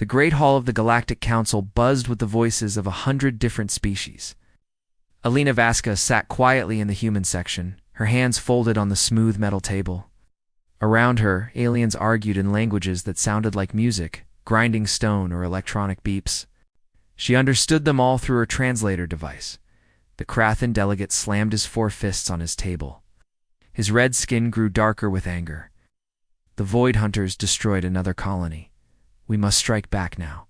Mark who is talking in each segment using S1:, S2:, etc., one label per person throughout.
S1: The Great Hall of the Galactic Council buzzed with the voices of 100 different species. Alina Vasca sat quietly in the human section, her hands folded on the smooth metal table. Around her, aliens argued in languages that sounded like music, grinding stone or electronic beeps. She understood them all through her translator device. The Krathan delegate slammed his 4 fists on his table. His red skin grew darker with anger. The Void Hunters destroyed another colony. We must strike back now.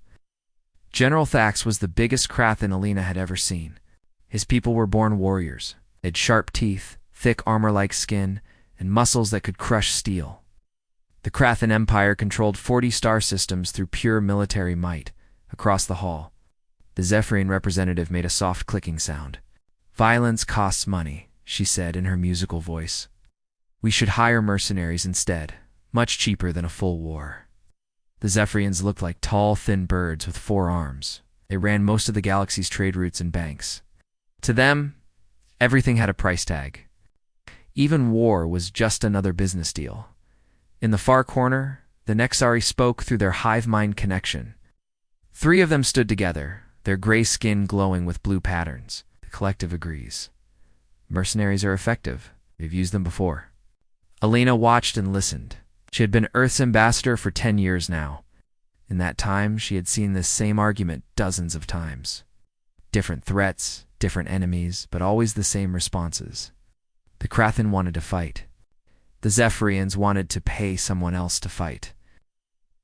S1: General Thax was the biggest Krathan Alina had ever seen. His people were born warriors. They had sharp teeth, thick armor-like skin, and muscles that could crush steel. The Krathan Empire controlled 40 star systems through pure military might. Across the hall, the Zephyrian representative made a soft clicking sound. "Violence costs money," she said in her musical voice. "We should hire mercenaries instead, much cheaper than a full war." The Zephyrians looked like tall, thin birds with 4 arms. They ran most of the galaxy's trade routes and banks. To them, everything had a price tag. Even war was just another business deal. In the far corner, the Nexari spoke through their hive mind connection. 3 of them stood together, their gray skin glowing with blue patterns. The collective agrees. Mercenaries are effective. We've used them before. Alina watched and listened. She had been Earth's ambassador for 10 years now. In that time, she had seen this same argument dozens of times. Different threats, different enemies, but always the same responses. The Krathan wanted to fight. The Zephyrians wanted to pay someone else to fight.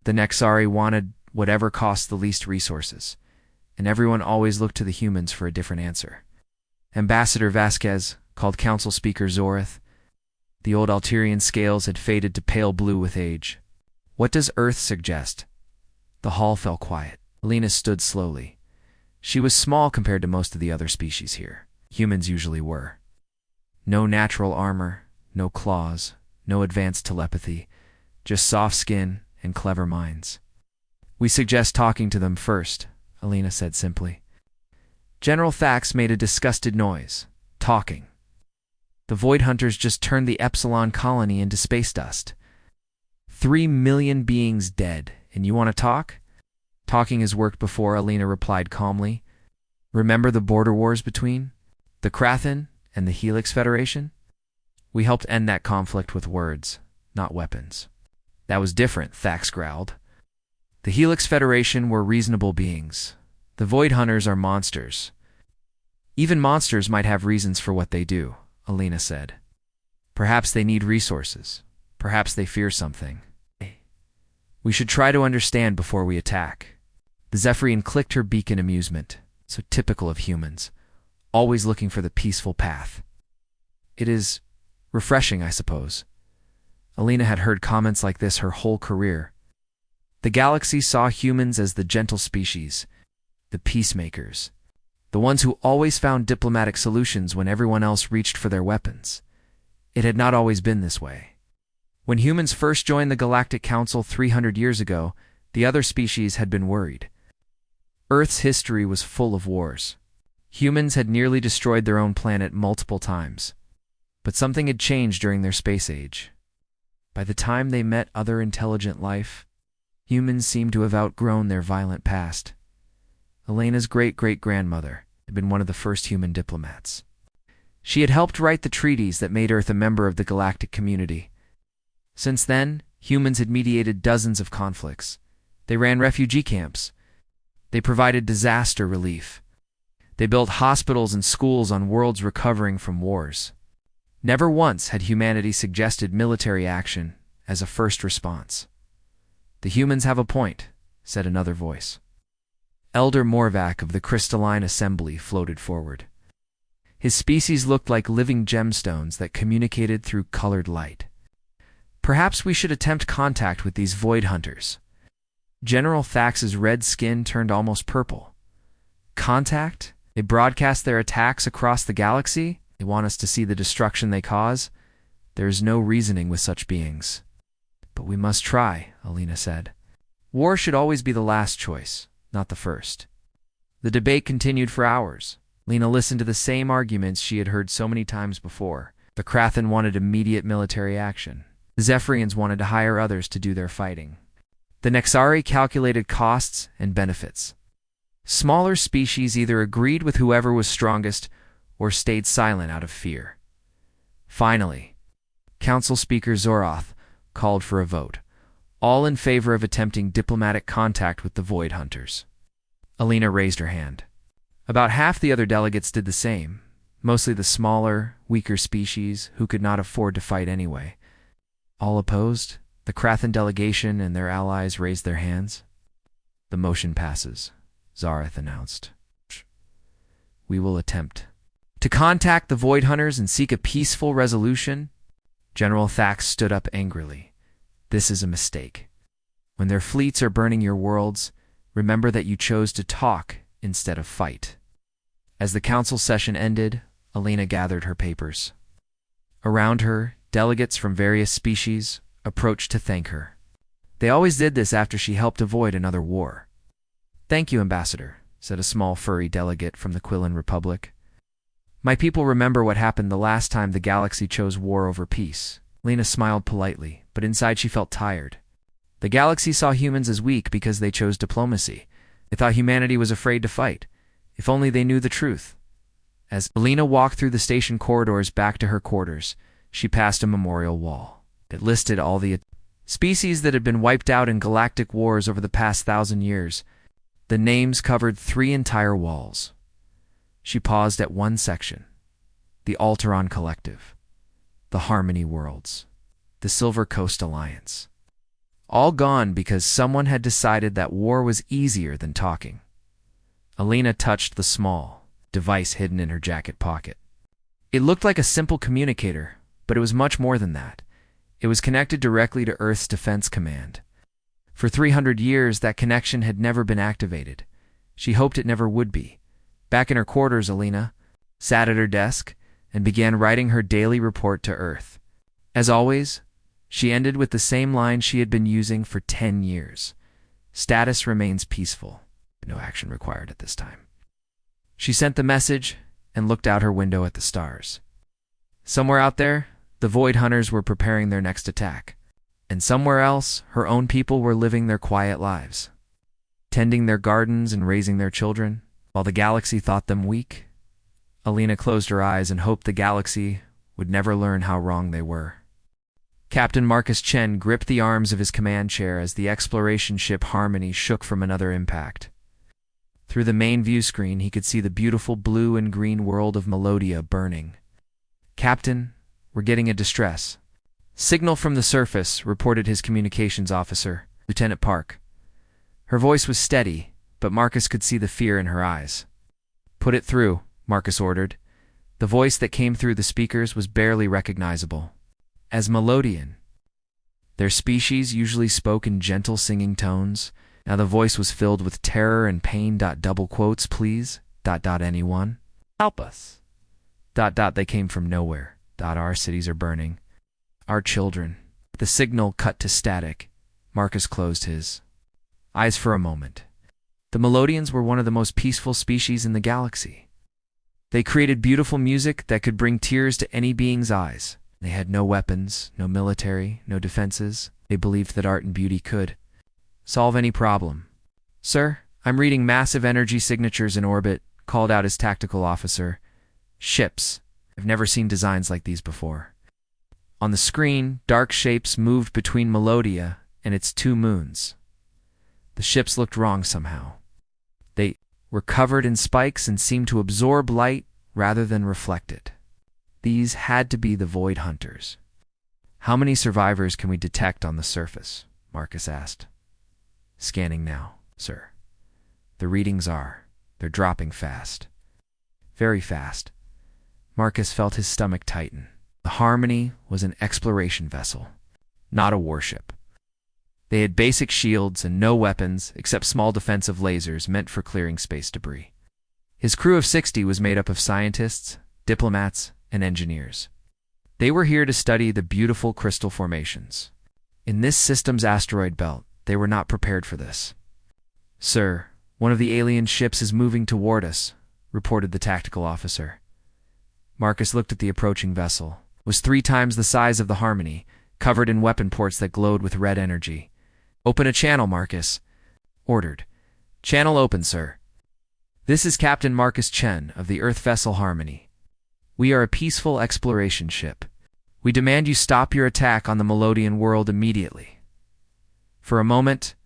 S1: The Nexari wanted whatever cost the least resources, and everyone always looked to the humans for a different answer. Ambassador Vasquez called Council Speaker Zorith. The old Alterian scales had faded to pale blue with age. "What does Earth suggest?" The hall fell quiet. Alina stood slowly. She was small compared to most of the other species here. Humans usually were. No natural armor, no claws, no advanced telepathy, just soft skin and clever minds. "We suggest talking to them first," Alina said simply. General Thax made a disgusted noise. Talking. The Void Hunters just turned the Epsilon colony into space dust. 3 million beings dead, and you want to talk? "Talking has worked before," Alina replied calmly. "Remember the border wars between the Krathan and the Helix Federation? We helped end that conflict with words, not weapons." "That was different," Thax growled. "The Helix Federation were reasonable beings. The Void Hunters are monsters." "Even monsters might have reasons for what they do," Alina said. "Perhaps they need resources. Perhaps they fear something. We should try to understand before we attack." The Zephyrian clicked her beak in amusement, so typical of humans, always looking for the peaceful path. "It is refreshing, I suppose." Alina had heard comments like this her whole career. The galaxy saw humans as the gentle species, the peacemakers, the ones who always found diplomatic solutions when everyone else reached for their weapons. It had not always been this way. When humans first joined the Galactic Council 300 years ago, the other species had been worried. Earth's history was full of wars. Humans had nearly destroyed their own planet multiple times. But something had changed during their space age. By the time they met other intelligent life, humans seemed to have outgrown their violent past. Elena's great-great-grandmother had been one of the first human diplomats. She had helped write the treaties that made Earth a member of the galactic community. Since then, humans had mediated dozens of conflicts. They ran refugee camps. They provided disaster relief. They built hospitals and schools on worlds recovering from wars. Never once had humanity suggested military action as a first response. "The humans have a point," said another voice. Elder Morvac of the Crystalline Assembly floated forward. His species looked like living gemstones that communicated through colored light. "Perhaps we should attempt contact with these Void Hunters." General Thax's red skin turned almost purple. "Contact? They broadcast their attacks across the galaxy? They want us to see the destruction they cause? There is no reasoning with such beings." "But we must try," Alina said. "War should always be the last choice, not the first." The debate continued for hours. Lena listened to the same arguments she had heard so many times before. The Krathan wanted immediate military action. The Zephyrians wanted to hire others to do their fighting. The Nexari calculated costs and benefits. Smaller species either agreed with whoever was strongest or stayed silent out of fear. Finally, Council Speaker Zoroth called for a vote, all in favor of attempting diplomatic contact with the Void Hunters. Alina raised her hand. About half the other delegates did the same, mostly the smaller, weaker species who could not afford to fight anyway. All opposed? The Krathan delegation and their allies raised their hands. The motion passes, Zoroth announced. We will attempt to contact the Void Hunters and seek a peaceful resolution. General Thax stood up angrily. This is a mistake. When their fleets are burning your worlds, remember that you chose to talk instead of fight. As the council session ended, Alina gathered her papers. Around her, delegates from various species approached to thank her. They always did this after she helped avoid another war. Thank you, Ambassador, said a small furry delegate from the Quillan Republic. My people remember what happened the last time the galaxy chose war over peace. Lena smiled politely, but inside she felt tired. The galaxy saw humans as weak because they chose diplomacy. They thought humanity was afraid to fight. If only they knew the truth. As Alina walked through the station corridors back to her quarters, she passed a memorial wall. It listed all the species that had been wiped out in galactic wars over the past 1,000 years. The names covered 3 entire walls. She paused at one section. The Alteron Collective, the Harmony Worlds, the Silver Coast Alliance. All gone because someone had decided that war was easier than talking. Alina touched the small device hidden in her jacket pocket. It looked like a simple communicator, but it was much more than that. It was connected directly to Earth's Defense Command. For 300 years, that connection had never been activated. She hoped it never would be. Back in her quarters, Alina sat at her desk and began writing her daily report to Earth. As always, she ended with the same line she had been using for 10 years. Status remains peaceful. No action required at this time. She sent the message and looked out her window at the stars. Somewhere out there, the Void Hunters were preparing their next attack. And somewhere else, her own people were living their quiet lives, tending their gardens and raising their children, while the galaxy thought them weak. Alina closed her eyes and hoped the galaxy would never learn how wrong they were. Captain Marcus Chen gripped the arms of his command chair as the exploration ship Harmony shook from another impact. Through the main view screen, he could see the beautiful blue and green world of Melodia burning. Captain, we're getting a distress signal from the surface, reported his communications officer, Lieutenant Park. Her voice was steady, but Marcus could see the fear in her eyes. Put it through, Marcus ordered. The voice that came through the speakers was barely recognizable. As Melodian. Their species usually spoke in gentle singing tones. Now the voice was filled with terror and pain. Double quotes, please. Anyone? Help us. They came from nowhere. Our cities are burning. Our children. The signal cut to static. Marcus closed his eyes for a moment. The Melodians were one of the most peaceful species in the galaxy. They created beautiful music that could bring tears to any being's eyes. They had no weapons, no military, no defenses. They believed that art and beauty could solve any problem. Sir, I'm reading massive energy signatures in orbit, called out his tactical officer. Ships. I've never seen designs like these before. On the screen, dark shapes moved between Melodia and its 2 moons. The ships looked wrong somehow. They were covered in spikes and seemed to absorb light rather than reflect it. These had to be the Void Hunters. How many survivors can we detect on the surface? Marcus asked. Scanning now, sir. The readings they're dropping fast. Very fast. Marcus felt his stomach tighten. The Harmony was an exploration vessel, not a warship. They had basic shields and no weapons except small defensive lasers meant for clearing space debris. His crew of 60 was made up of scientists, diplomats, and engineers. They were here to study the beautiful crystal formations. In this system's asteroid belt, they were not prepared for this. Sir, one of the alien ships is moving toward us, reported the tactical officer. Marcus looked at the approaching vessel. It was 3 times the size of the Harmony, covered in weapon ports that glowed with red energy. Open a channel, Marcus ordered. Channel open, sir. This is Captain Marcus Chen of the Earth vessel Harmony. We are a peaceful exploration ship. We demand you stop your attack on the Melodian world immediately. For a moment,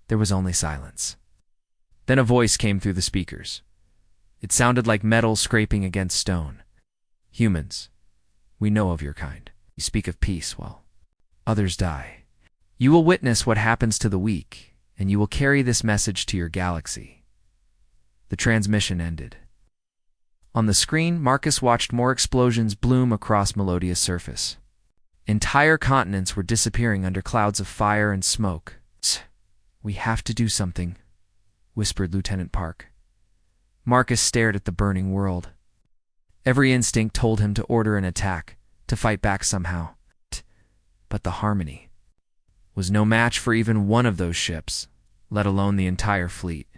S1: there was only silence. Then a voice came through the speakers. It sounded like metal scraping against stone. Humans, we know of your kind. You speak of peace while others die. You will witness what happens to the weak, and you will carry this message to your galaxy. The transmission ended. On the screen, Marcus watched more explosions bloom across Melodia's surface. Entire continents were disappearing under clouds of fire and smoke. We have to do something, whispered Lieutenant Park. Marcus stared at the burning world. Every instinct told him to order an attack, to fight back somehow. But the Harmony was no match for even one of those ships, let alone the entire fleet.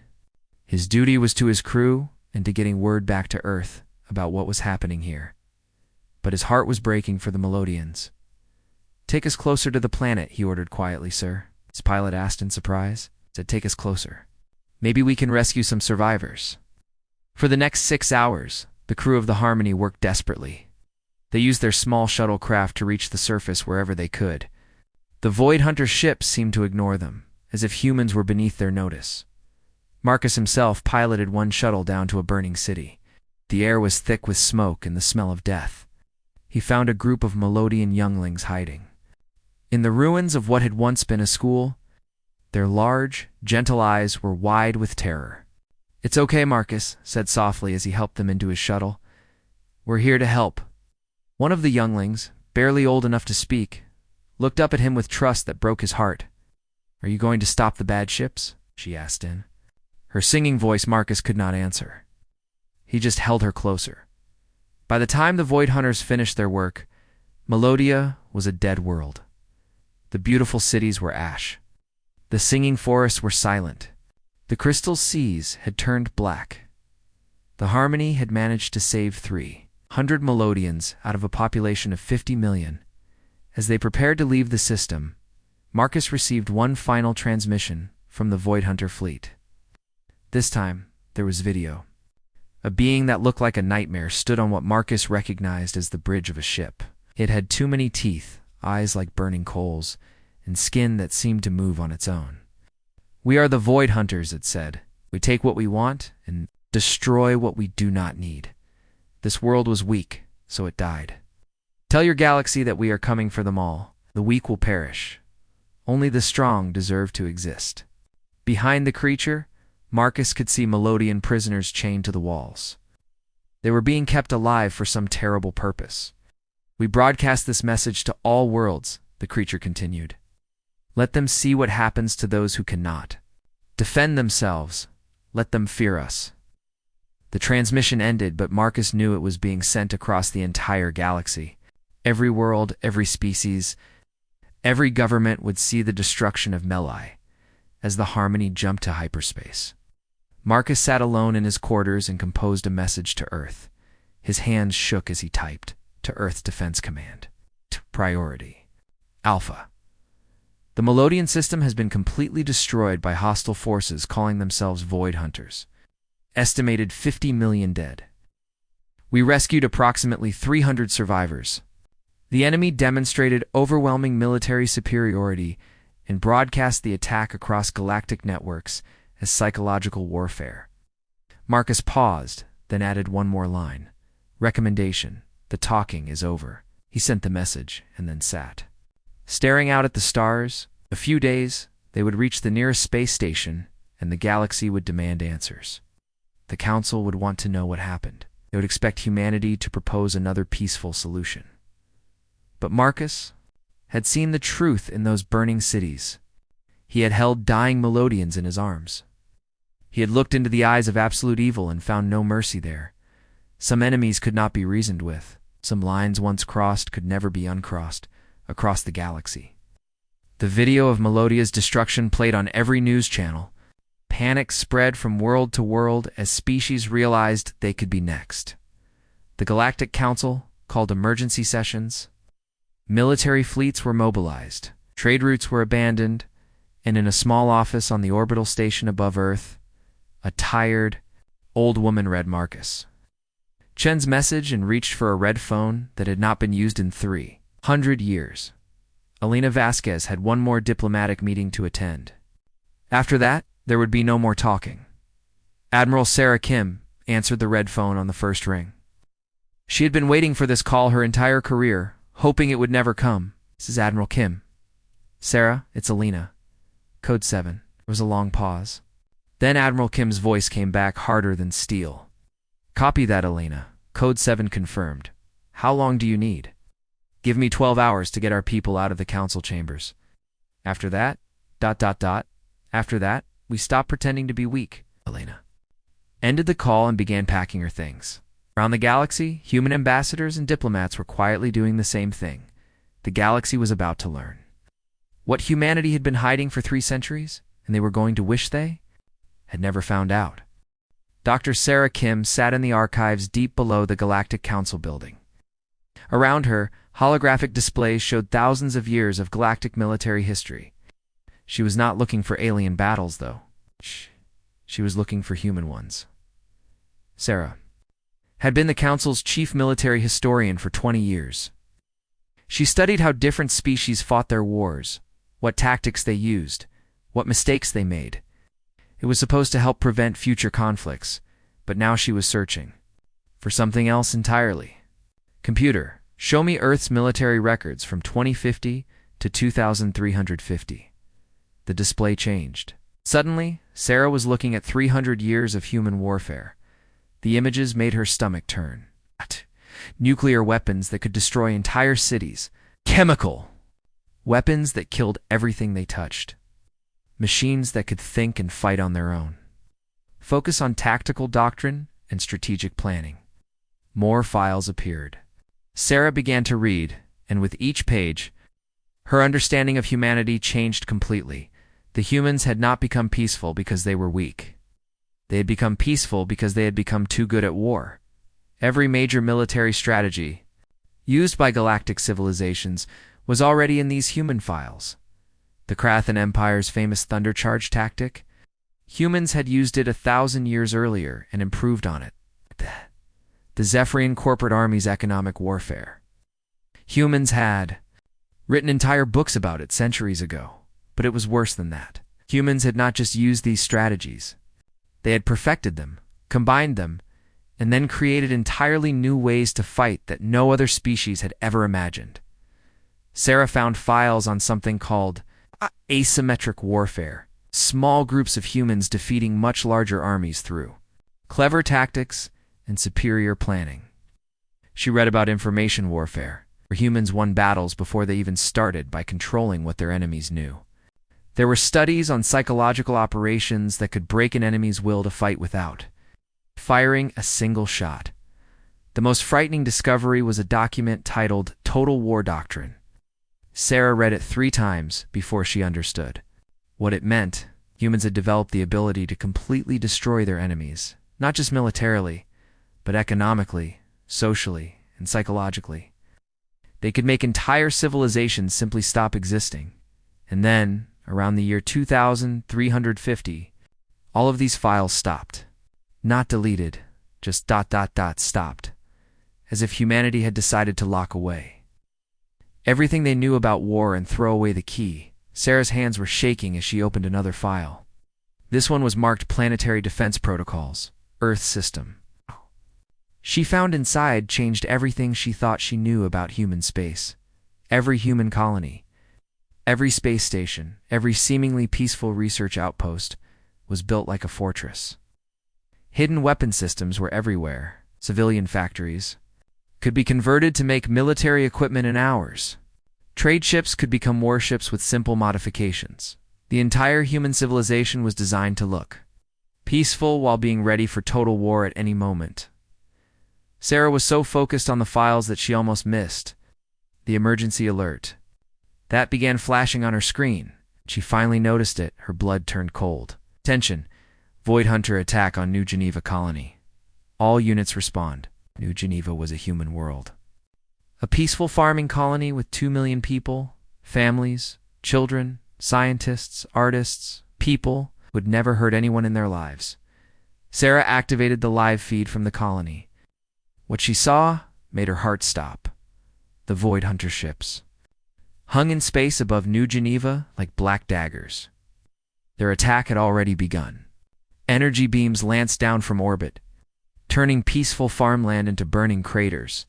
S1: His duty was to his crew and to getting word back to Earth about what was happening here. But his heart was breaking for the Melodians. Take us closer to the planet, he ordered quietly, sir. His pilot asked in surprise. Said, take us closer. Maybe we can rescue some survivors. For the next 6 hours, the crew of the Harmony worked desperately. They used their small shuttle craft to reach the surface wherever they could. The Void Hunter ships seemed to ignore them, as if humans were beneath their notice. Marcus himself piloted one shuttle down to a burning city. The air was thick with smoke and the smell of death. He found a group of Melodian younglings hiding. In the ruins of what had once been a school, their large, gentle eyes were wide with terror. It's okay, Marcus said softly as he helped them into his shuttle. We're here to help. One of the younglings, barely old enough to speak, looked up at him with trust that broke his heart. Are you going to stop the bad ships? She asked in. Her singing voice Marcus could not answer. He just held her closer. By the time the Void Hunters finished their work, Melodia was a dead world. The beautiful cities were ash. The singing forests were silent. The crystal seas had turned black. The Harmony had managed to save 300 Melodians out of a population of 50 million. As they prepared to leave the system, Marcus received one final transmission from the Void Hunter fleet. This time, there was video. A being that looked like a nightmare stood on what Marcus recognized as the bridge of a ship. It had too many teeth, eyes like burning coals, and skin that seemed to move on its own. We are the Void Hunters, it said. We take what we want and destroy what we do not need. This world was weak, so it died. Tell your galaxy that we are coming for them all. The weak will perish. Only the strong deserve to exist. Behind the creature, Marcus could see Melodian prisoners chained to the walls. They were being kept alive for some terrible purpose. We broadcast this message to all worlds, the creature continued. Let them see what happens to those who cannot defend themselves. Let them fear us. The transmission ended, but Marcus knew it was being sent across the entire galaxy. Every world, every species, every government would see the destruction of Meli as the Harmony jumped to hyperspace. Marcus sat alone in his quarters and composed a message to Earth. His hands shook as he typed. To Earth Defense Command. Priority. Alpha. The Melodian system has been completely destroyed by hostile forces calling themselves Void Hunters. Estimated 50 million dead. We rescued approximately 300 survivors. The enemy demonstrated overwhelming military superiority and broadcast the attack across galactic networks as psychological warfare. Marcus paused, then added one more line. Recommendation. The talking is over. He sent the message and then sat. Staring out at the stars, a few days, they would reach the nearest space station and the galaxy would demand answers. The Council would want to know what happened. They would expect humanity to propose another peaceful solution. But Marcus had seen the truth in those burning cities. He had held dying Melodians in his arms. He had looked into the eyes of absolute evil and found no mercy there. Some enemies could not be reasoned with. Some lines once crossed could never be uncrossed across the galaxy. The video of Melodia's destruction played on every news channel. Panic spread from world to world as species realized they could be next. The Galactic Council called emergency sessions. Military fleets were mobilized. Trade routes were abandoned, And in a small office on the orbital station above Earth, a tired, old woman read Marcus Chen's message and reached for a red phone that had not been used in 300 years. Alina Vasquez had one more diplomatic meeting to attend. After that, there would be no more talking. Admiral Sarah Kim answered the red phone on the first ring. She had been waiting for this call her entire career, hoping it would never come. This is Admiral Kim. Sarah, it's Alina. Code 7. There was a long pause. Then Admiral Kim's voice came back harder than steel. Copy that, Alina. Code 7 confirmed. How long do you need? Give me 12 hours to get our people out of the council chambers. After that, ... After that, we stop pretending to be weak, Alina ended the call and began packing her things. Around the galaxy, human ambassadors and diplomats were quietly doing the same thing. The galaxy was about to learn what humanity had been hiding for 3 centuries, and they were going to wish they had never found out. Dr. Sarah Kim sat in the archives deep below the Galactic Council building. Around her, holographic displays showed thousands of years of galactic military history. She was not looking for alien battles, though. She was looking for human ones. Sarah had been the Council's chief military historian for 20 years. She studied how different species fought their wars, what tactics they used, what mistakes they made. It was supposed to help prevent future conflicts, but now she was searching for something else entirely. Computer, show me Earth's military records from 2050 to 2350. The display changed. Suddenly, Sarah was looking at 300 years of human warfare. The images made her stomach turn. Nuclear weapons that could destroy entire cities. Chemical weapons that killed everything they touched. Machines that could think and fight on their own. Focus on tactical doctrine and strategic planning. More files appeared. Sarah began to read, and with each page, her understanding of humanity changed completely. The humans had not become peaceful because they were weak. They had become peaceful because they had become too good at war. Every major military strategy used by galactic civilizations was already in these human files. The Krathan Empire's famous Thunder Charge tactic? Humans had used it 1,000 years earlier and improved on it. The Zephyrian corporate army's economic warfare. Humans had written entire books about it centuries ago, but it was worse than that. Humans had not just used these strategies. They had perfected them, combined them, and then created entirely new ways to fight that no other species had ever imagined. Sarah found files on something called asymmetric warfare, small groups of humans defeating much larger armies through clever tactics and superior planning. She read about information warfare, where humans won battles before they even started by controlling what their enemies knew. There were studies on psychological operations that could break an enemy's will to fight without firing a single shot. The most frightening discovery was a document titled Total War Doctrine. Sarah read it 3 times before she understood. What it meant, humans had developed the ability to completely destroy their enemies, not just militarily, but economically, socially, and psychologically. They could make entire civilizations simply stop existing. And then, around the year 2350, all of these files stopped. Not deleted, just ... stopped. As if humanity had decided to lock away everything they knew about war and throw away the key. Sarah's hands were shaking as she opened another file. This one was marked Planetary Defense Protocols, Earth System. She found inside changed everything she thought she knew about human space. Every human colony, every space station, every seemingly peaceful research outpost was built like a fortress. Hidden weapon systems were everywhere. Civilian factories could be converted to make military equipment in hours. Trade ships could become warships with simple modifications. The entire human civilization was designed to look peaceful while being ready for total war at any moment. Sarah was so focused on the files that she almost missed the emergency alert. That began flashing on her screen. She finally noticed it. Her blood turned cold. Attention. Void Hunter attack on New Geneva colony. All units respond. New Geneva was a human world. A peaceful farming colony with 2 million people, families, children, scientists, artists, people who had never heard anyone in their lives. Sarah activated the live feed from the colony. What she saw made her heart stop. The Void Hunter ships, hung in space above New Geneva like black daggers. Their attack had already begun. Energy beams lanced down from orbit, turning peaceful farmland into burning craters.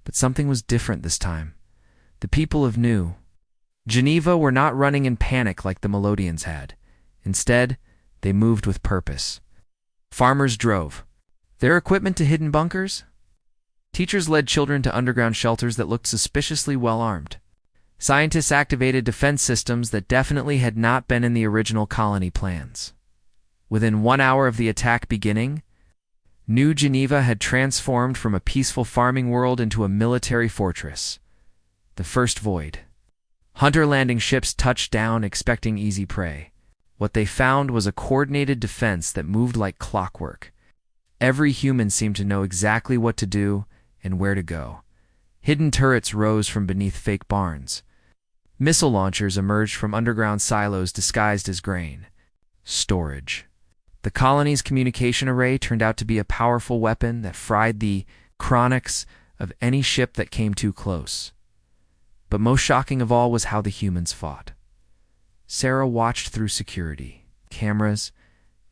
S1: But something was different this time. The people of New Geneva were not running in panic like the Melodians had. Instead, they moved with purpose. Farmers drove their equipment to hidden bunkers. Teachers led children to underground shelters that looked suspiciously well-armed. Scientists activated defense systems that definitely had not been in the original colony plans. Within 1 hour of the attack beginning, New Geneva had transformed from a peaceful farming world into a military fortress. The first Void Hunter landing ships touched down expecting easy prey. What they found was a coordinated defense that moved like clockwork. Every human seemed to know exactly what to do and where to go. Hidden turrets rose from beneath fake barns. Missile launchers emerged from underground silos disguised as grain storage. The colony's communication array turned out to be a powerful weapon that fried the chronics of any ship that came too close. But most shocking of all was how the humans fought. Sarah watched through security cameras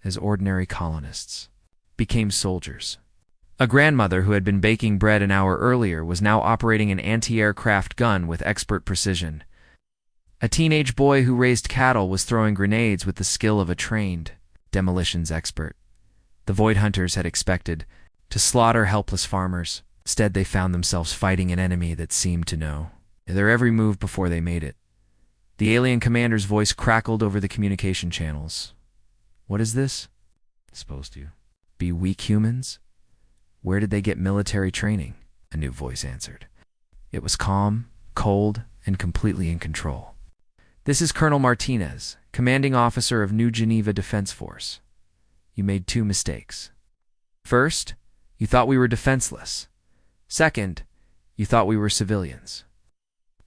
S1: as ordinary colonists became soldiers. A grandmother who had been baking bread an hour earlier was now operating an anti-aircraft gun with expert precision. A teenage boy who raised cattle was throwing grenades with the skill of a trained demolitions expert. The Void Hunters had expected to slaughter helpless farmers. Instead, they found themselves fighting an enemy that seemed to know their every move before they made it. The alien commander's voice crackled over the communication channels. "What is this? Supposed to be weak humans? Where did they get military training?" A new voice answered. It was calm, cold, and completely in control. "This is Colonel Martinez, commanding officer of New Geneva Defense Force. You made 2 mistakes. First, you thought we were defenseless. Second, you thought we were civilians."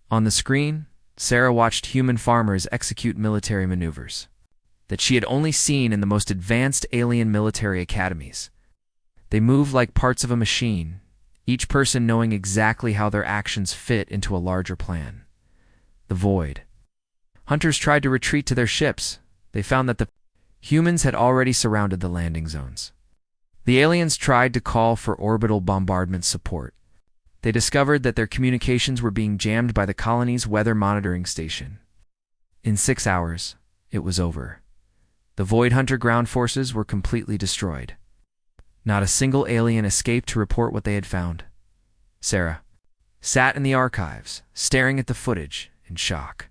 S1: On the screen, Sarah watched human farmers execute military maneuvers that she had only seen in the most advanced alien military academies. They moved like parts of a machine, each person knowing exactly how their actions fit into a larger plan. The Void Hunters tried to retreat to their ships. They found that the humans had already surrounded the landing zones. The aliens tried to call for orbital bombardment support. They discovered that their communications were being jammed by the colony's weather monitoring station. In 6 hours, it was over. The Void Hunter ground forces were completely destroyed. Not a single alien escaped to report what they had found. Sarah sat in the archives, staring at the footage in shock.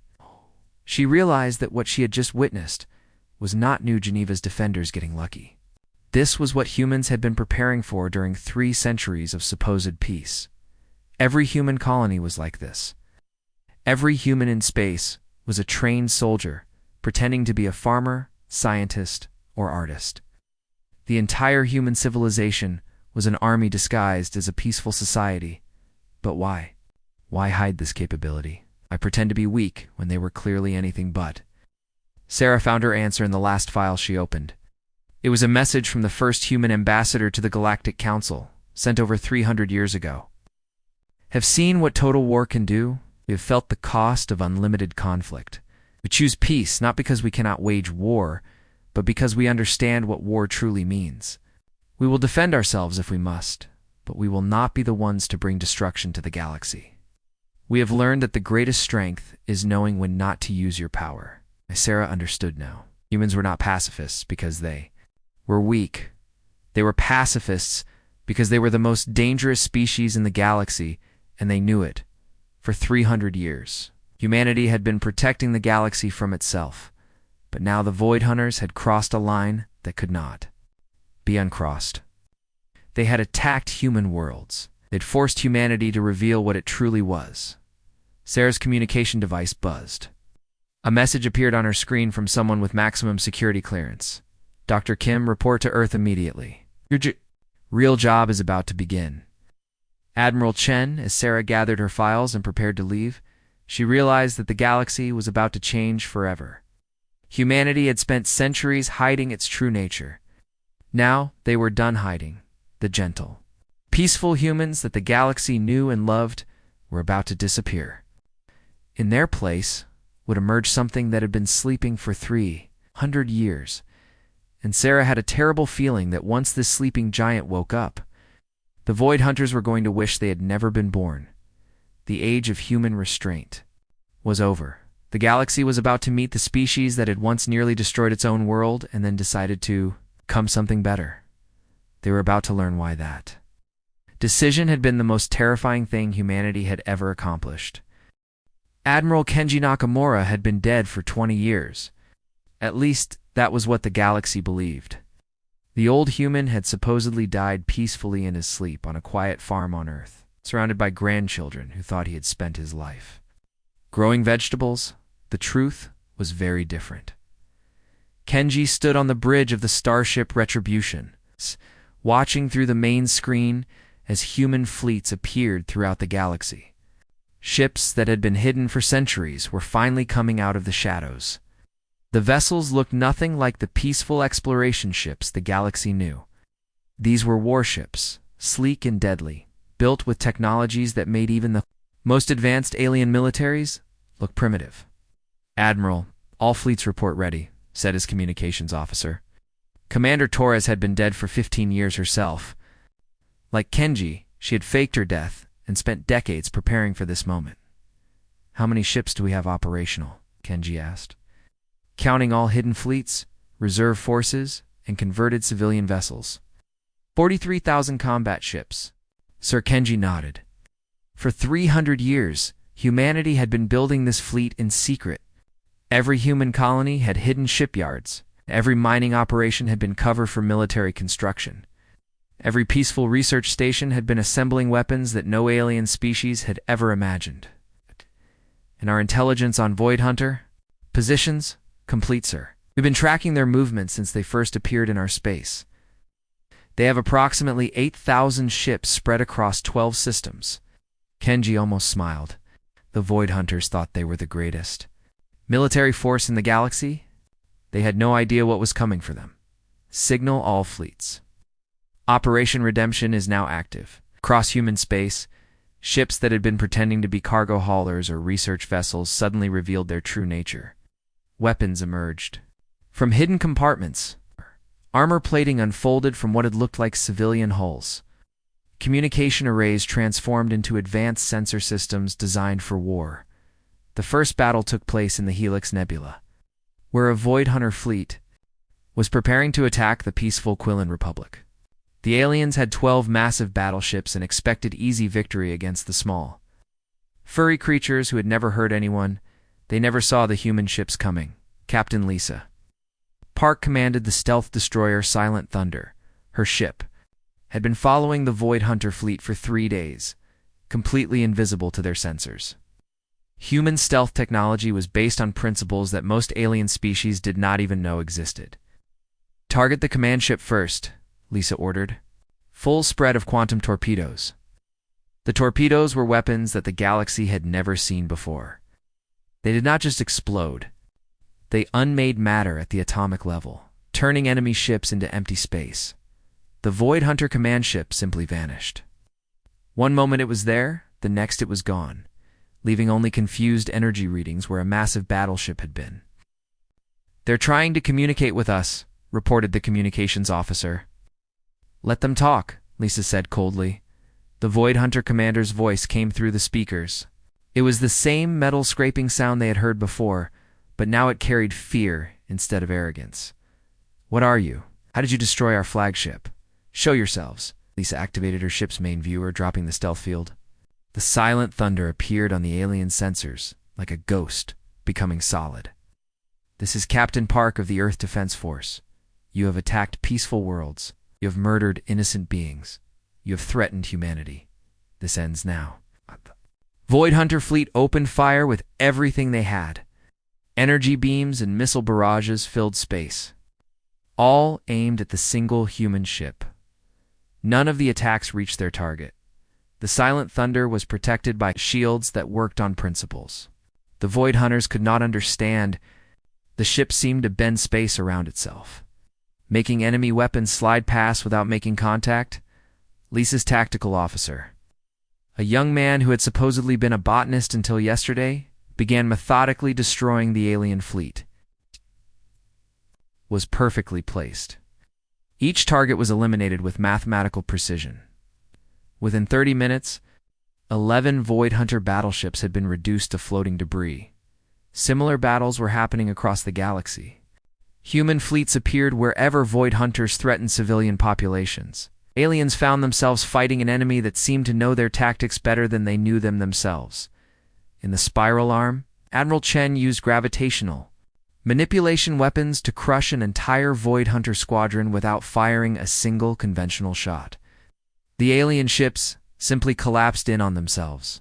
S1: She realized that what she had just witnessed was not New Geneva's defenders getting lucky. This was what humans had been preparing for during 3 centuries of supposed peace. Every human colony was like this. Every human in space was a trained soldier, pretending to be a farmer, scientist, or artist. The entire human civilization was an army disguised as a peaceful society. But why? Why hide this capability? I pretend to be weak when they were clearly anything but. Sarah found her answer in the last file she opened. It was a message from the first human ambassador to the Galactic Council, sent over 300 years ago. Have seen what total war can do? We have felt the cost of unlimited conflict. We choose peace not because we cannot wage war, but because we understand what war truly means. We will defend ourselves if we must, but we will not be the ones to bring destruction to the galaxy. We have learned that the greatest strength is knowing when not to use your power. Sarah understood now. Humans were not pacifists because they were weak. They were pacifists because they were the most dangerous species in the galaxy, and they knew it. For 300 years, humanity had been protecting the galaxy from itself, but now the Void Hunters had crossed a line that could not be uncrossed. They had attacked human worlds. They'd forced humanity to reveal what it truly was. Sarah's communication device buzzed. A message appeared on her screen from someone with maximum security clearance. "Dr. Kim, report to Earth immediately. Your real job is about to begin." Admiral Chen, as Sarah gathered her files and prepared to leave, She realized that the galaxy was about to change forever. Humanity had spent centuries hiding its true nature. Now they were done hiding. The gentle, peaceful humans that the galaxy knew and loved were about to disappear. In their place would emerge something that had been sleeping for 300 years. And Sarah had a terrible feeling that once this sleeping giant woke up, the Void Hunters were going to wish they had never been born. The age of human restraint was over. The galaxy was about to meet the species that had once nearly destroyed its own world and then decided to become something better. They were about to learn why that decision had been the most terrifying thing humanity had ever accomplished. Admiral Kenji Nakamura had been dead for 20 years. At least, that was what the galaxy believed. The old human had supposedly died peacefully in his sleep on a quiet farm on Earth, surrounded by grandchildren who thought he had spent his life growing vegetables. The truth was very different. Kenji stood on the bridge of the starship Retribution, watching through the main screen as human fleets appeared throughout the galaxy. Ships that had been hidden for centuries were finally coming out of the shadows. The vessels looked nothing like the peaceful exploration ships the galaxy knew. These were warships, sleek and deadly, built with technologies that made even the most advanced alien militaries look primitive. "Admiral, all fleets report ready," said his communications officer. Commander Torres had been dead for 15 years herself. Like Kenji, she had faked her death and spent decades preparing for this moment. "How many ships do we have operational?" Kenji asked. "Counting all hidden fleets, reserve forces, and converted civilian vessels. 43,000 combat ships." Sir Kenji nodded. For 300 years, humanity had been building this fleet in secret. Every human colony had hidden shipyards. Every mining operation had been cover for military construction. Every peaceful research station had been assembling weapons that no alien species had ever imagined. "And our intelligence on Void Hunter? Positions? Complete, sir. We've been tracking their movements since they first appeared in our space. They have approximately 8,000 ships spread across 12 systems." Kenji almost smiled. The Void Hunters thought they were the greatest military force in the galaxy. They had no idea what was coming for them. "Signal all fleets. Operation Redemption is now active. Across human space, ships that had been pretending to be cargo haulers or research vessels suddenly revealed their true nature. Weapons emerged from hidden compartments. Armor plating unfolded from what had looked like civilian hulls. Communication arrays transformed into advanced sensor systems designed for war. The first battle took place in the Helix Nebula, where a Void Hunter fleet was preparing to attack the peaceful Quillen Republic. The aliens had 12 massive battleships and expected easy victory against the small, furry creatures who had never hurt anyone. They never saw the human ships coming. Captain Lisa Park commanded the stealth destroyer Silent Thunder. Her ship had been following the Void Hunter fleet for 3 days, completely invisible to their sensors. Human stealth technology was based on principles that most alien species did not even know existed. "Target the command ship first," Lisa ordered. Full spread of quantum torpedoes. The torpedoes were weapons that the galaxy had never seen before. They did not just explode. They unmade matter at the atomic level, turning enemy ships into empty space. The Void Hunter command ship simply vanished. One moment it was there, the next it was gone, leaving only confused energy readings where a massive battleship had been. "They're trying to communicate with us," reported the communications officer. "Let them talk," Lisa said coldly. The Void Hunter commander's voice came through the speakers. It was the same metal scraping sound they had heard before, but now it carried fear instead of arrogance. "What are you? How did you destroy our flagship? Show yourselves." Lisa activated her ship's main viewer, dropping the stealth field. The Silent Thunder appeared on the alien sensors, like a ghost, becoming solid. "This is Captain Park of the Earth Defense Force. You have attacked peaceful worlds. You have murdered innocent beings. You have threatened humanity. This ends now." Void Hunter fleet opened fire with everything they had. Energy beams and missile barrages filled space, all aimed at the single human ship. None of the attacks reached their target. The Silent Thunder was protected by shields that worked on principles. The Void Hunters could not understand. The ship seemed to bend space around itself, making enemy weapons slide past without making contact. Lisa's tactical officer, a young man who had supposedly been a botanist until yesterday, began methodically destroying the alien fleet. Was perfectly placed. Each target was eliminated with mathematical precision. Within 30 minutes, 11 Void Hunter battleships had been reduced to floating debris. Similar battles were happening across the galaxy. Human fleets appeared wherever Void Hunters threatened civilian populations. Aliens found themselves fighting an enemy that seemed to know their tactics better than they knew them themselves. In the Spiral Arm, Admiral Chen used gravitational manipulation weapons to crush an entire Void Hunter squadron without firing a single conventional shot. The alien ships simply collapsed in on themselves,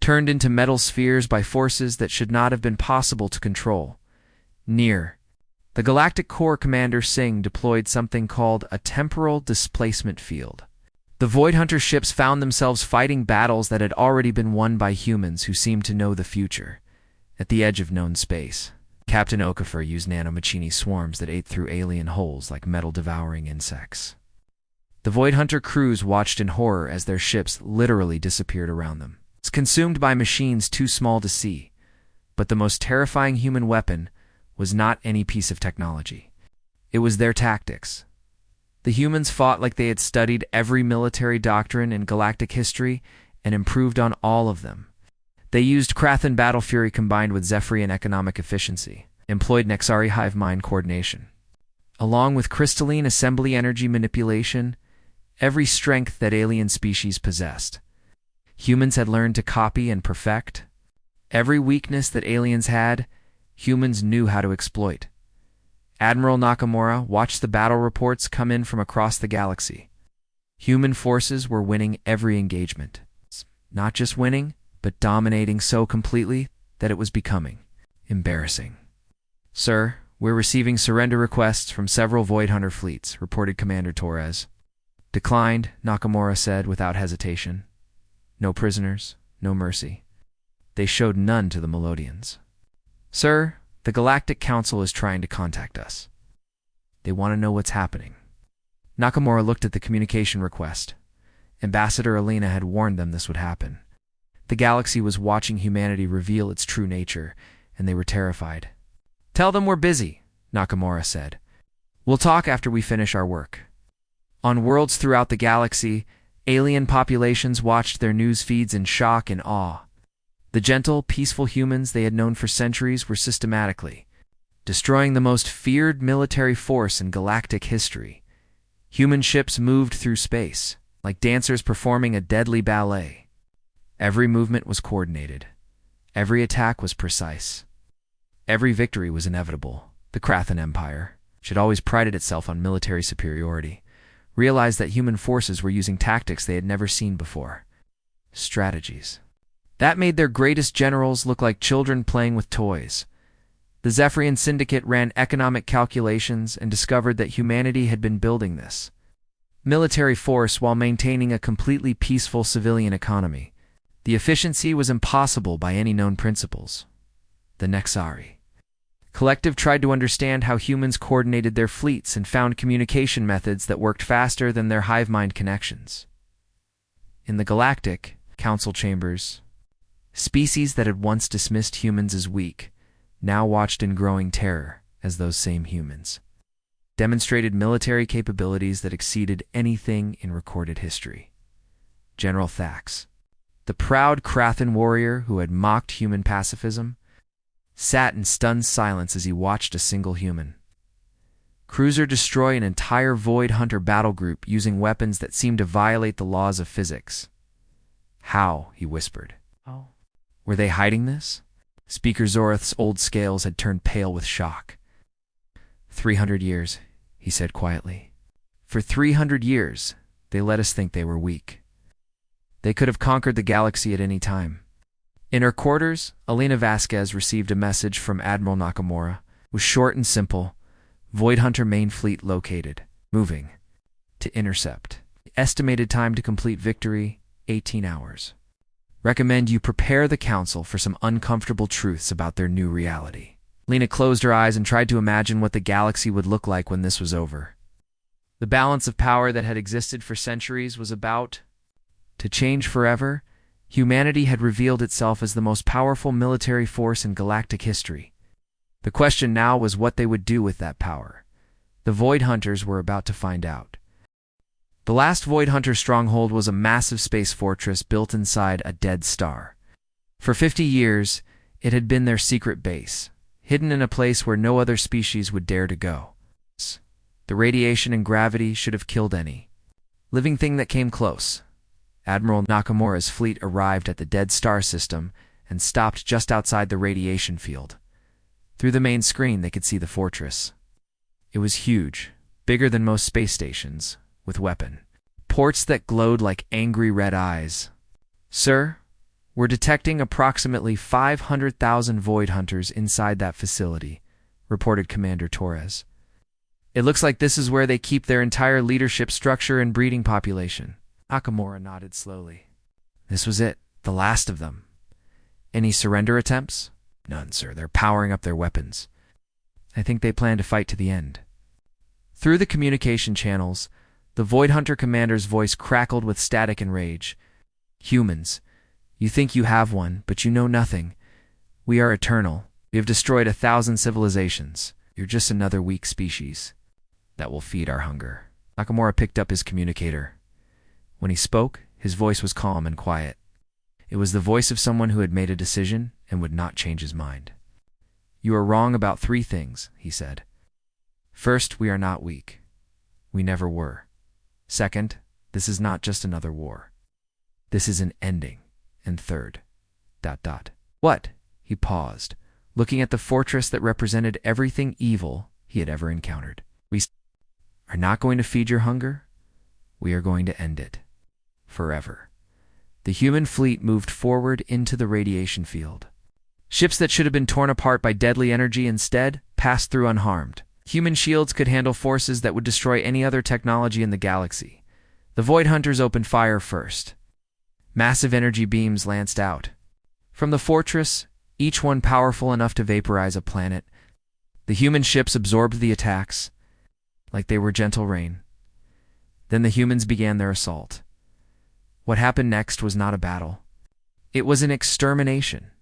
S1: turned into metal spheres by forces that should not have been possible to control. Near, the Galactic Corps Commander Singh deployed something called a temporal displacement field. The Void Hunter ships found themselves fighting battles that had already been won by humans who seemed to know the future. At the edge of known space, Captain Okafor used nanomachini swarms that ate through alien hulls like metal-devouring insects. The Void Hunter crews watched in horror as their ships literally disappeared around them. It's consumed by machines too small to see, but the most terrifying human weapon was not any piece of technology. It was their tactics. The humans fought like they had studied every military doctrine in galactic history and improved on all of them. They used Krathan battle fury combined with Zephyrian economic efficiency, employed Nexari hive mind coordination, along with crystalline assembly energy manipulation, every strength that alien species possessed. Humans had learned to copy and perfect. Every weakness that aliens had, humans knew how to exploit. Admiral Nakamura watched the battle reports come in from across the galaxy. Human forces were winning every engagement. Not just winning, but dominating so completely that it was becoming embarrassing. "Sir, we're receiving surrender requests from several Void Hunter fleets," reported Commander Torres. "Declined," Nakamura said without hesitation. "No prisoners, no mercy." They showed none to the Melodians. "Sir, the Galactic Council is trying to contact us. They want to know what's happening." Nakamura looked at the communication request. Ambassador Alina had warned them this would happen. The galaxy was watching humanity reveal its true nature, and they were terrified. "Tell them we're busy," Nakamura said. "We'll talk after we finish our work." On worlds throughout the galaxy, alien populations watched their news feeds in shock and awe. The gentle, peaceful humans they had known for centuries were systematically destroying the most feared military force in galactic history. Human ships moved through space, like dancers performing a deadly ballet. Every movement was coordinated. Every attack was precise. Every victory was inevitable. The Krathan Empire, which had always prided itself on military superiority, realized that human forces were using tactics they had never seen before. Strategies. That made their greatest generals look like children playing with toys. The Zephyrian Syndicate ran economic calculations and discovered that humanity had been building this military force while maintaining a completely peaceful civilian economy. The efficiency was impossible by any known principles. The Nexari Collective tried to understand how humans coordinated their fleets and found communication methods that worked faster than their hive mind connections. In the Galactic Council chambers, species that had once dismissed humans as weak now watched in growing terror as those same humans demonstrated military capabilities that exceeded anything in recorded history. General Thax, the proud Krathan warrior who had mocked human pacifism, sat in stunned silence as he watched a single human cruiser destroy an entire Void Hunter battle group using weapons that seemed to violate the laws of physics. "How?" he whispered. "Oh. Were they hiding this?" Speaker Zorith's old scales had turned pale with shock. 300 years, he said quietly. For 300 years, they let us think they were weak. They could have conquered the galaxy at any time. In her quarters, Alina Vasquez received a message from Admiral Nakamura. It was short and simple. Void Hunter main fleet located. Moving. To intercept. Estimated time to complete victory, 18 hours. Recommend you prepare the council for some uncomfortable truths about their new reality. Lena closed her eyes and tried to imagine what the galaxy would look like when this was over. The balance of power that had existed for centuries was about to change forever. Humanity had revealed itself as the most powerful military force in galactic history. The question now was what they would do with that power. The Void Hunters were about to find out. The last Void Hunter stronghold was a massive space fortress built inside a dead star. For 50 years, it had been their secret base, hidden in a place where no other species would dare to go. The radiation and gravity should have killed any living thing that came close. Admiral Nakamura's fleet arrived at the dead star system and stopped just outside the radiation field. Through the main screen, they could see the fortress. It was huge, bigger than most space stations, with weapon ports that glowed like angry red eyes. Sir, we're detecting approximately 500,000 Void Hunters inside that facility, reported Commander Torres. It looks like this is where they keep their entire leadership structure and breeding population. Nakamura nodded slowly. This was it, the last of them. Any surrender attempts? None, sir. They're powering up their weapons. I think they plan to fight to the end. Through the communication channels, the Void Hunter commander's voice crackled with static and rage. Humans, you think you have one, but you know nothing. We are eternal. We have destroyed 1,000 civilizations. You're just another weak species that will feed our hunger. Nakamura picked up his communicator. When he spoke, his voice was calm and quiet. It was the voice of someone who had made a decision and would not change his mind. You are wrong about 3 things, he said. First, we are not weak. We never were. Second, this is not just another war. This is an ending. And third, ... What? He paused, looking at the fortress that represented everything evil he had ever encountered. We are not going to feed your hunger. We are going to end it. Forever. The human fleet moved forward into the radiation field. Ships that should have been torn apart by deadly energy instead passed through unharmed. Human shields could handle forces that would destroy any other technology in the galaxy. The Void Hunters opened fire first. Massive energy beams lanced out. From the fortress, each one powerful enough to vaporize a planet, the human ships absorbed the attacks like they were gentle rain. Then the humans began their assault. What happened next was not a battle. It was an extermination.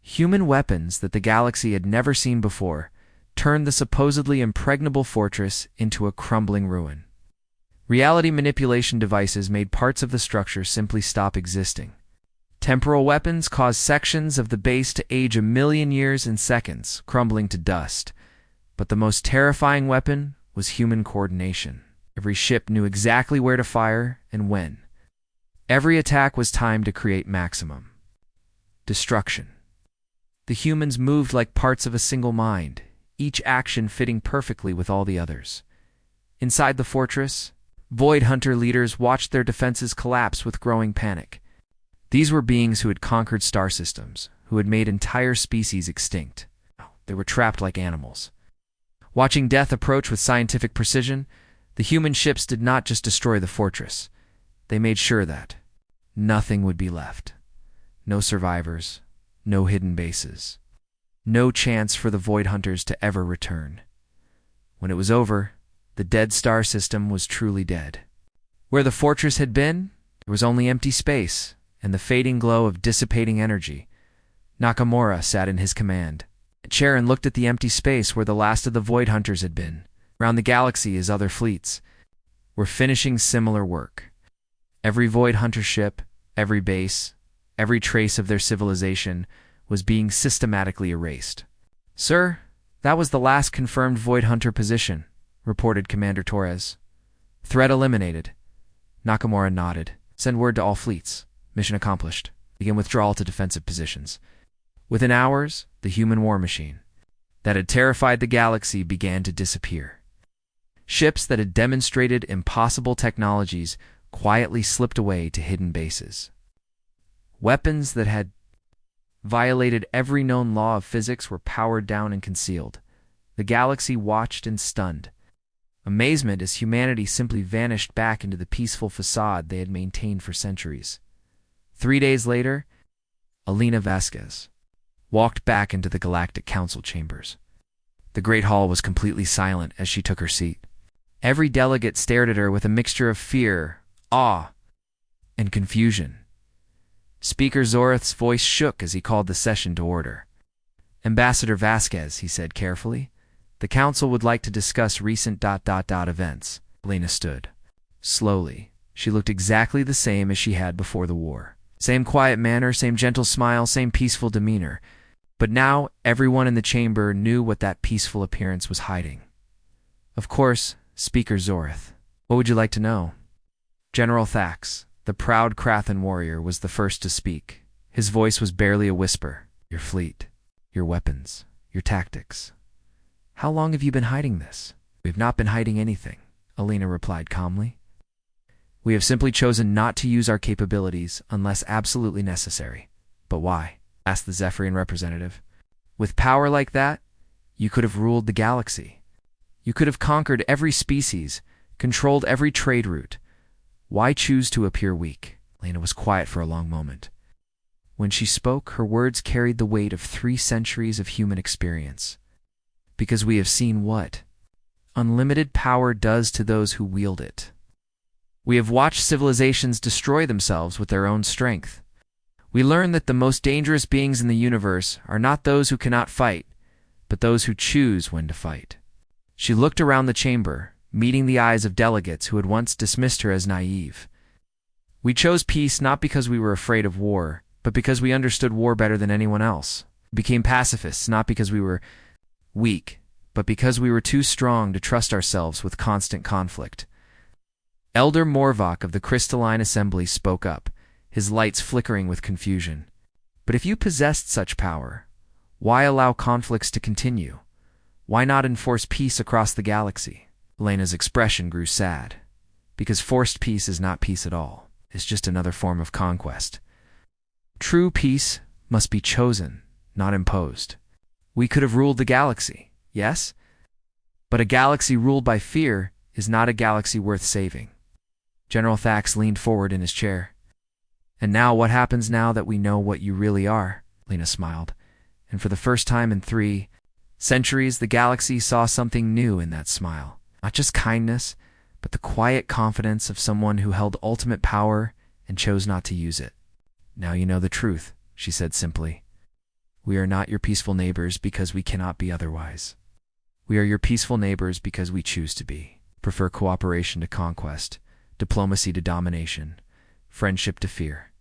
S1: Human weapons that the galaxy had never seen before turned the supposedly impregnable fortress into a crumbling ruin. Reality manipulation devices made parts of the structure simply stop existing. Temporal weapons caused sections of the base to age 1,000,000 years in seconds, crumbling to dust. But the most terrifying weapon was human coordination. Every ship knew exactly where to fire and when. Every attack was timed to create maximum destruction. The humans moved like parts of a single mind, each action fitting perfectly with all the others. Inside the fortress, Void Hunter leaders watched their defenses collapse with growing panic. These were beings who had conquered star systems, who had made entire species extinct. They were trapped like animals. Watching death approach with scientific precision, the human ships did not just destroy the fortress. They made sure that nothing would be left. No survivors, no hidden bases. No chance for the Void Hunters to ever return. When it was over, the dead star system was truly dead. Where the fortress had been, there was only empty space and the fading glow of dissipating energy. Nakamura sat in his command chair and looked at the empty space where the last of the Void Hunters had been. Around the galaxy, his other fleets were finishing similar work. Every Void Hunter ship, every base, every trace of their civilization was being systematically erased. Sir, that was the last confirmed Void Hunter position, reported Commander Torres. Threat eliminated. Nakamura nodded. Send word to all fleets. Mission accomplished. Begin withdrawal to defensive positions. Within hours, the human war machine that had terrified the galaxy began to disappear. Ships that had demonstrated impossible technologies quietly slipped away to hidden bases. Weapons that had violated every known law of physics were powered down and concealed. The galaxy watched in stunned amazement as humanity simply vanished back into the peaceful facade they had maintained for centuries. 3 days later, Alina Vasquez walked back into the Galactic Council chambers. The Great Hall was completely silent as she took her seat. Every delegate stared at her with a mixture of fear, awe, and confusion. Speaker Zorath's voice shook as he called the session to order. "Ambassador Vasquez," he said carefully, "the Council would like to discuss recent ... events." Alina stood. Slowly, she looked exactly the same as she had before the war. Same quiet manner, same gentle smile, same peaceful demeanor. But now everyone in the chamber knew what that peaceful appearance was hiding. "Of course, Speaker Zorath. What would you like to know?" General Thax, the proud Krathan warrior, was the first to speak. His voice was barely a whisper. "Your fleet, your weapons, your tactics. How long have you been hiding this?" "We have not been hiding anything," Alina replied calmly. "We have simply chosen not to use our capabilities unless absolutely necessary." "But why?" asked the Zephyrian representative. "With power like that, you could have ruled the galaxy. You could have conquered every species, controlled every trade route. Why choose to appear weak?" Alina was quiet for a long moment. When she spoke, her words carried the weight of 3 centuries of human experience. "Because we have seen what unlimited power does to those who wield it. We have watched civilizations destroy themselves with their own strength. We learn that the most dangerous beings in the universe are not those who cannot fight, but those who choose when to fight." She looked around the chamber, meeting the eyes of delegates who had once dismissed her as naive. "We chose peace not because we were afraid of war, but because we understood war better than anyone else. We became pacifists not because we were weak, but because we were too strong to trust ourselves with constant conflict." Elder Morvok of the Crystalline Assembly spoke up, his lights flickering with confusion. "But if you possessed such power, why allow conflicts to continue? Why not enforce peace across the galaxy?" Alina's expression grew sad. "Because forced peace is not peace at all. It's just another form of conquest. True peace must be chosen, not imposed. We could have ruled the galaxy, yes? But a galaxy ruled by fear is not a galaxy worth saving." General Thax leaned forward in his chair. "And now what happens now that we know what you really are?" Alina smiled. And for the first time in 3 centuries, the galaxy saw something new in that smile. Not just kindness, but the quiet confidence of someone who held ultimate power and chose not to use it. "Now you know the truth," she said simply. "We are not your peaceful neighbors because we cannot be otherwise. We are your peaceful neighbors because we choose to be. Prefer cooperation to conquest, diplomacy to domination, friendship to fear."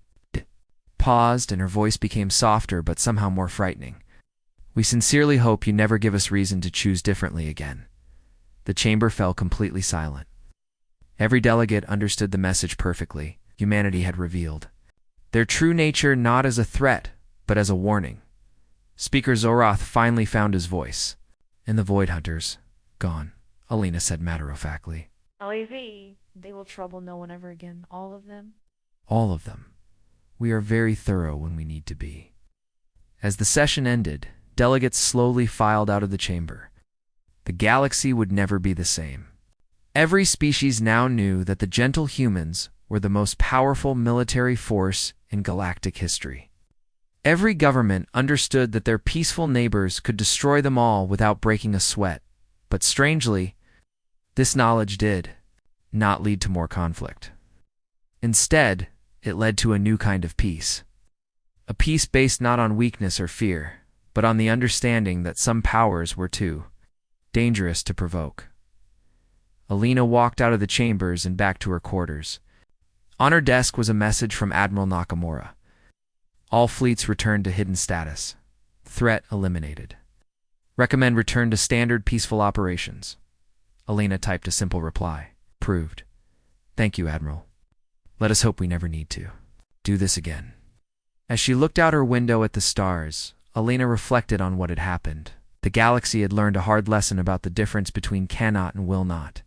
S1: Paused, and her voice became softer but somehow more frightening. "We sincerely hope you never give us reason to choose differently again." The chamber fell completely silent. Every delegate understood the message perfectly. Humanity had revealed their true nature not as a threat, but as a warning. Speaker Zorath finally found his voice. "And the Void Hunters, gone," Alina said matter-of-factly.
S2: LAV, they will trouble no one ever again. All of them?
S1: "All of them. We are very thorough when we need to be." As the session ended, delegates slowly filed out of the chamber. The galaxy would never be the same. Every species now knew that the gentle humans were the most powerful military force in galactic history. Every government understood that their peaceful neighbors could destroy them all without breaking a sweat. But strangely, this knowledge did not lead to more conflict. Instead, it led to a new kind of peace. A peace based not on weakness or fear, but on the understanding that some powers were too dangerous to provoke. Alina walked out of the chambers and back to her quarters. On her desk was a message from Admiral Nakamura. All fleets returned to hidden status. Threat eliminated. Recommend return to standard peaceful operations. Alina typed a simple reply. Approved. Thank you, Admiral. Let us hope we never need to do this again. As she looked out her window at the stars, Alina reflected on what had happened. The galaxy had learned a hard lesson about the difference between cannot and will not.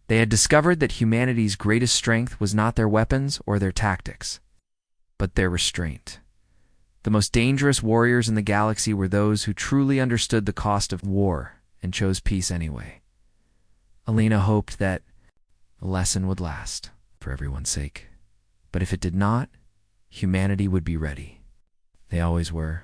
S1: They had discovered that humanity's greatest strength was not their weapons or their tactics, but their restraint. The most dangerous warriors in the galaxy were those who truly understood the cost of war and chose peace anyway. Alina hoped that the lesson would last, for everyone's sake. But if it did not, humanity would be ready. They always were.